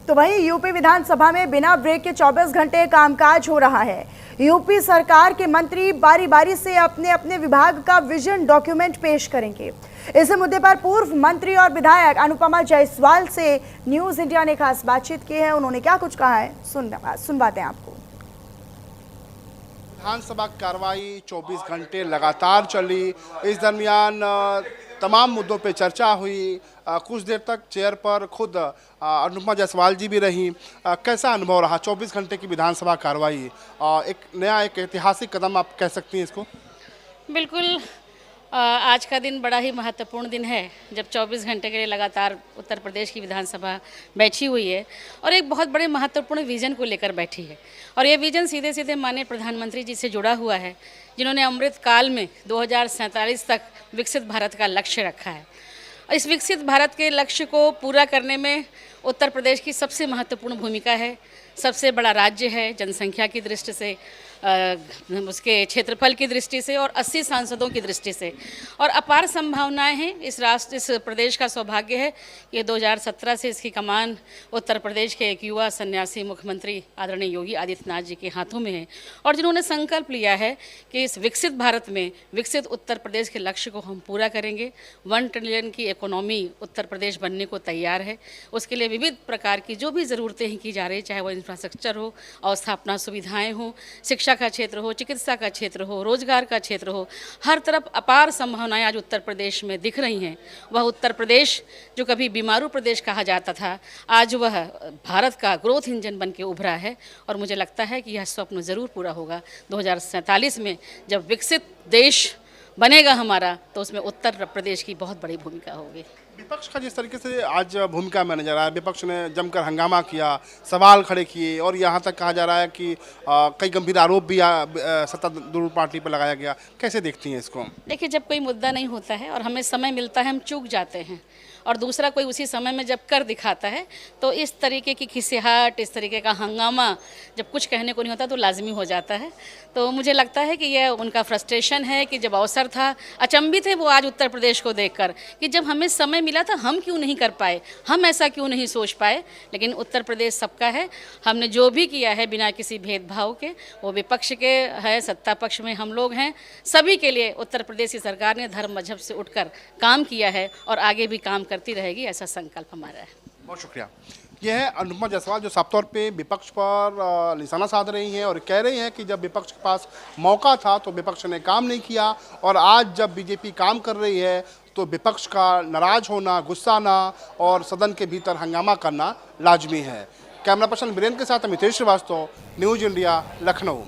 तो वहीं यूपी विधानसभा में बिना ब्रेक के 24 घंटे कामकाज हो रहा है। यूपी सरकार के मंत्री बारी बारी से अपने अपने विभाग का विजन डॉक्यूमेंट पेश करेंगे। इस मुद्दे पर पूर्व मंत्री और विधायक अनुपमा जायसवाल से न्यूज इंडिया ने खास बातचीत की है। उन्होंने क्या कुछ कहा है सुनवाते हैं आपको। विधानसभा कार्रवाई 24 घंटे लगातार चली। इस दरमियान तमाम मुद्दों पे चर्चा हुई। कुछ देर तक चेयर पर खुद अनुपमा जायसवाल जी भी रहीं। कैसा अनुभव रहा 24 घंटे की विधानसभा कार्रवाई? एक ऐतिहासिक कदम आप कह सकती हैं इसको। बिल्कुल, आज का दिन बड़ा ही महत्वपूर्ण दिन है जब 24 घंटे के लिए लगातार उत्तर प्रदेश की विधानसभा बैठी हुई है और एक बहुत बड़े महत्वपूर्ण विज़न को लेकर बैठी है। और ये विज़न सीधे सीधे माननीय प्रधानमंत्री जी से जुड़ा हुआ है, जिन्होंने अमृत काल में 2047 तक विकसित भारत का लक्ष्य रखा है। इस विकसित भारत के लक्ष्य को पूरा करने में उत्तर प्रदेश की सबसे महत्वपूर्ण भूमिका है। सबसे बड़ा राज्य है जनसंख्या की दृष्टि से, उसके क्षेत्रफल की दृष्टि से और 80 सांसदों की दृष्टि से, और अपार संभावनाएं हैं। इस प्रदेश का सौभाग्य है कि 2017 से इसकी कमान उत्तर प्रदेश के एक युवा सन्यासी मुख्यमंत्री आदरणीय योगी आदित्यनाथ जी के हाथों में है, और जिन्होंने संकल्प लिया है कि इस विकसित भारत में विकसित उत्तर प्रदेश के लक्ष्य को हम पूरा करेंगे। 1 ट्रिलियन की इकोनॉमी उत्तर प्रदेश बनने को तैयार है। उसके लिए विविध प्रकार की जो भी ज़रूरतें की जा रही, चाहे वो इंफ्रास्ट्रक्चर हो, अवस्थापना सुविधाएँ हों, शिक्षा का क्षेत्र हो, चिकित्सा का क्षेत्र हो, रोजगार का क्षेत्र हो, हर तरफ अपार संभावनाएं आज उत्तर प्रदेश में दिख रही हैं। वह उत्तर प्रदेश जो कभी बीमारू प्रदेश कहा जाता था, आज वह भारत का ग्रोथ इंजन बन के उभरा है। और मुझे लगता है कि यह स्वप्न ज़रूर पूरा होगा। 2047 में जब विकसित देश बनेगा हमारा, तो उसमें उत्तर प्रदेश की बहुत बड़ी भूमिका होगी। विपक्ष का जिस तरीके से आज भूमिका में नजर आया, विपक्ष ने जमकर हंगामा किया, सवाल खड़े किए, और यहाँ तक कहा जा रहा है कि कई गंभीर आरोप भी सत्तारूढ़ पार्टी पर लगाया गया। कैसे देखती हैं इसको? देखिए, जब कोई मुद्दा नहीं होता है और हमें समय मिलता है, हम चूक जाते हैं, और दूसरा कोई उसी समय में जब कर दिखाता है, तो इस तरीके की खिसियाहट, इस तरीके का हंगामा जब कुछ कहने को नहीं होता तो लाजमी हो जाता है। तो मुझे लगता है कि यह उनका फ्रस्ट्रेशन है कि जब अवसर था, अचंभित है वो आज उत्तर प्रदेश को देखकर कि जब हमें समय मिला था हम क्यों नहीं कर पाए, हम ऐसा क्यों नहीं सोच पाए। लेकिन उत्तर प्रदेश सबका है। हमने जो भी किया है बिना किसी भेदभाव के, वो विपक्ष के है, सत्ता पक्ष में हम लोग हैं, सभी के लिए उत्तर प्रदेश की सरकार ने धर्म मजहब से उठकर काम किया है और आगे भी काम करती रहेगी, ऐसा संकल्प हमारा है। बहुत शुक्रिया। यह है अनुपमा जायसवाल जो साफ तौर पे विपक्ष पर निशाना साध रही हैं और कह रही हैं कि जब विपक्ष के पास मौका था तो विपक्ष ने काम नहीं किया, और आज जब बीजेपी काम कर रही है तो विपक्ष का नाराज होना, गुस्सा आना और सदन के भीतर हंगामा करना लाजमी है। कैमरा पर्सन वीरेंद्र के साथ मितेश श्रीवास्तव, न्यूज इंडिया, लखनऊ।